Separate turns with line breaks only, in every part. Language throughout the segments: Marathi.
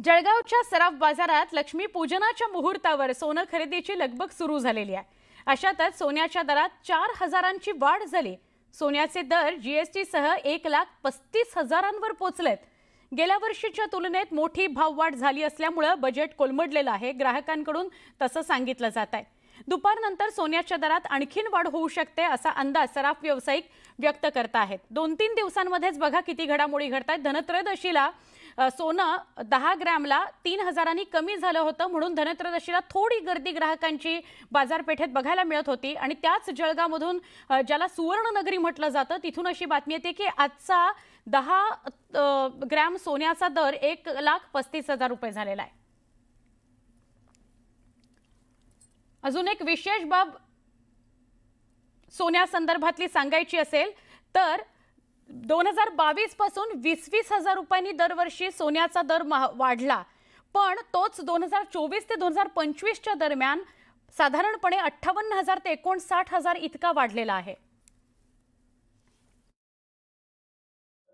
जळगावच्या सराफ बाजारात लक्ष्मी पूजनाच्या मुहूर्तावर सोनं खरेदीची लगबग सुरू झालेली आहे। अशातच सोन्याच्या दरात 4,000ची वाढ झाली। सोन्याचे दर जीएसटी सह 1,35,000वर पोहोचलेत। गेल्या वर्षीच्या तुलनेत मोठी भाववाढ झाली असल्यामुळे बजेट कोलमडलेलं आहे, ग्राहकांकडून तसं सांगितलं जात आहे। दुपारनंतर सोन्याच्या दरात आणखीन वाढ होऊ शकते असा अंदाज सराफ व्यावसायिक व्यक्त करत आहेत। 2-3 दिवसांमध्येच बघा किती घडामोडी घडतात। धनत्रयोदशीला सोनं 10 ग्रॅमला 3,000नी कमी झालं होतं, म्हणून धनत्रयोदशीला थोडी गर्दी ग्राहकांची बाजारपेठेत बघायला मिळत होती। आणि त्याच जळगावमधून ज्याला सुवर्णनगरी म्हटलं जातं तिथून अशी बातमी येते की आजचा 10 ग्रॅम सोन्याचा दर 1,35,000 रुपये झालेला आहे। अजून एक विशेष बाब सोन्या संदर्भातली सांगायची असेल तर 2022 पासून 20,000 रुपयांनी दरवर्षी सोन्याचा दर वाढला, पण तोच 2024 ते 2025च्या दरम्यान साधारणपणे 58,000 ते 59,000 इतका वाढलेला आहे।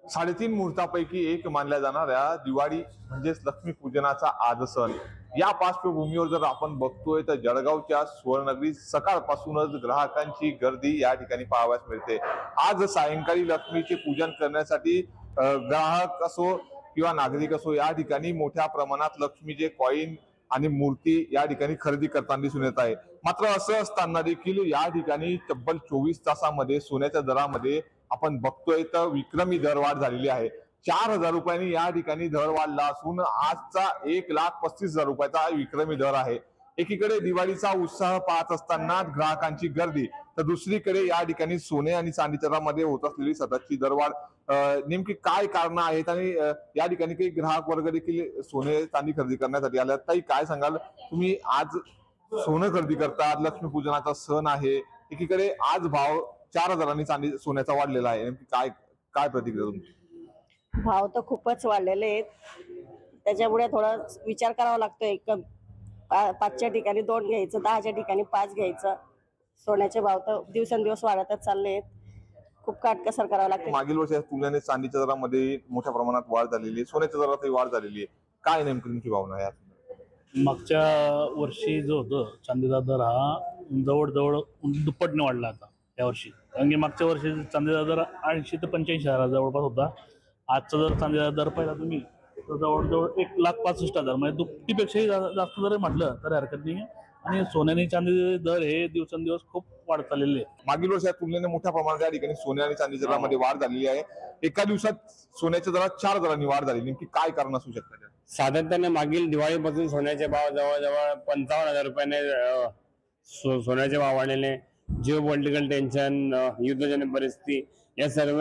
3.5 मुहूर्तापैकी एक मानल्या जाणाऱ्या दिवाळी म्हणजेच लक्ष्मी पूजनाचा आज सण, या पार्श्वभूमीवर जर आपण बघतोय तर जळगावच्या सुवर्णनगरी सकाळपासूनच ग्राहकांची गर्दी या ठिकाणी पाहावयास मिळते। आज सायंकाळी लक्ष्मीचे पूजन करण्यासाठी ग्राहक असो किंवा नागरिक असो या ठिकाणी मोठ्या प्रमाणात लक्ष्मीचे कॉइन आणि मूर्ती या ठिकाणी खरेदी करताना दिसून येत आहे। मात्र असं असताना देखील या ठिकाणी तब्बल 24 तासामध्ये सोन्याच्या दरामध्ये आपण बघतोय तर विक्रमी दरवाढ झालेली आहे। 4,000 रुपयांनी या ठिकाणी दर वाढला असून आजचा 1,35,000 रुपयाचा विक्रमी दर आहे। एकीकडे दिवाळीचा उत्साह पाहत असताना ग्राहकांची गर्दी, तर दुसरीकडे या ठिकाणी सोने आणि चांदीच्या दरामध्ये होत असलेली सततची दरवाढ, नेमकी काय कारण आहेत आणि या ठिकाणी काही ग्राहक वर्ग देखील सोने चांदी खरेदी करण्यासाठी आले। ताई, काय सांगाल तुम्ही? आज सोनं खरेदी करतात, लक्ष्मी पूजनाचा सण आहे, एकीकडे आज भाव 4,000नी चांदी सोन्याचा वाढलेला आहे, नेमकी काय काय प्रतिक्रिया तुमची?
भाव तर खूपच वाढलेले आहेत, त्याच्यामुळे थोडा विचार करावा लागतोय। 5च्या ठिकाणी 2 घ्यायचं, 10च्या ठिकाणी 5 घ्यायचं। सोन्याचे भाव तर दिवसेंदिवस वाढतच चालले आहेत, खूप काटकसर करावं लागतं।
मागील वर्षाच्या तुलनेने चांदीच्या दरामध्ये मोठ्या प्रमाणात वाढ झालेली आहे, सोन्याच्या दरातही वाढ झालेली आहे, काय नेमकी तुमची भावना आहे?
मागच्या वर्षी जो होतं चांदीचा दर हा जवळजवळ दुप्पटने वाढला आता यावर्षी, कारण की मागच्या वर्षी चांदीचा दर 80 ते 85,000 जवळपास होता। आजचा जर चांदीचा दर पाहिला तुम्ही तर जवळजवळ 1,65,000, म्हणजे दुपटीपेक्षाही जास्त जर म्हटलं तर हरकत नाही। आणि सोन्याने चांदीचे दर हे दिवसेंदिवस खूप वाढत चाललेले आहे।
मागील वर्षाच्या तुलनेने मोठ्या प्रमाणात या ठिकाणी सोने आणि चांदीच्या दरामध्ये वाढ झालेली आहे। एका दिवसात सोन्याच्या दरात 4,000नी वाढ झाली, नेमकी काय कारण असू शकतं?
सातत्याने मागील दिवाळीपासून सोन्याचे भाव जवळजवळ 55,000 रुपयाने सोन्याचे भाव वाढलेले। जिओ पॉलिटिकल टेन्शन, युद्धजन्य परिस्थिती, या सर्व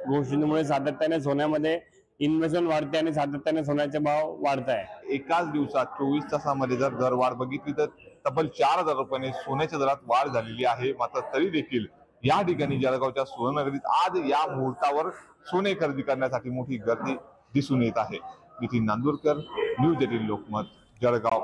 गोष्टींमुळे सातत्याने सोन्यामध्ये इन्व्हेस्टमेंट वाढते आणि सातत्याने सोन्याचे भाव वाढत आहे।
एकाच दिवसात 24 तासामध्ये जर दर वाढ बघितली तर तब्बल 4,000 रुपयांनी सोन्याच्या दरात वाढ झालेली आहे। मात्र तरी देखील या ठिकाणी जळगावच्या सुवर्णनगरीत आज या मुहूर्तावर सोने खरेदी करण्यासाठी मोठी गर्दी दिसून येत आहे। नितीन नांदुरकर, न्यूज 18 लोकमत, जळगाव।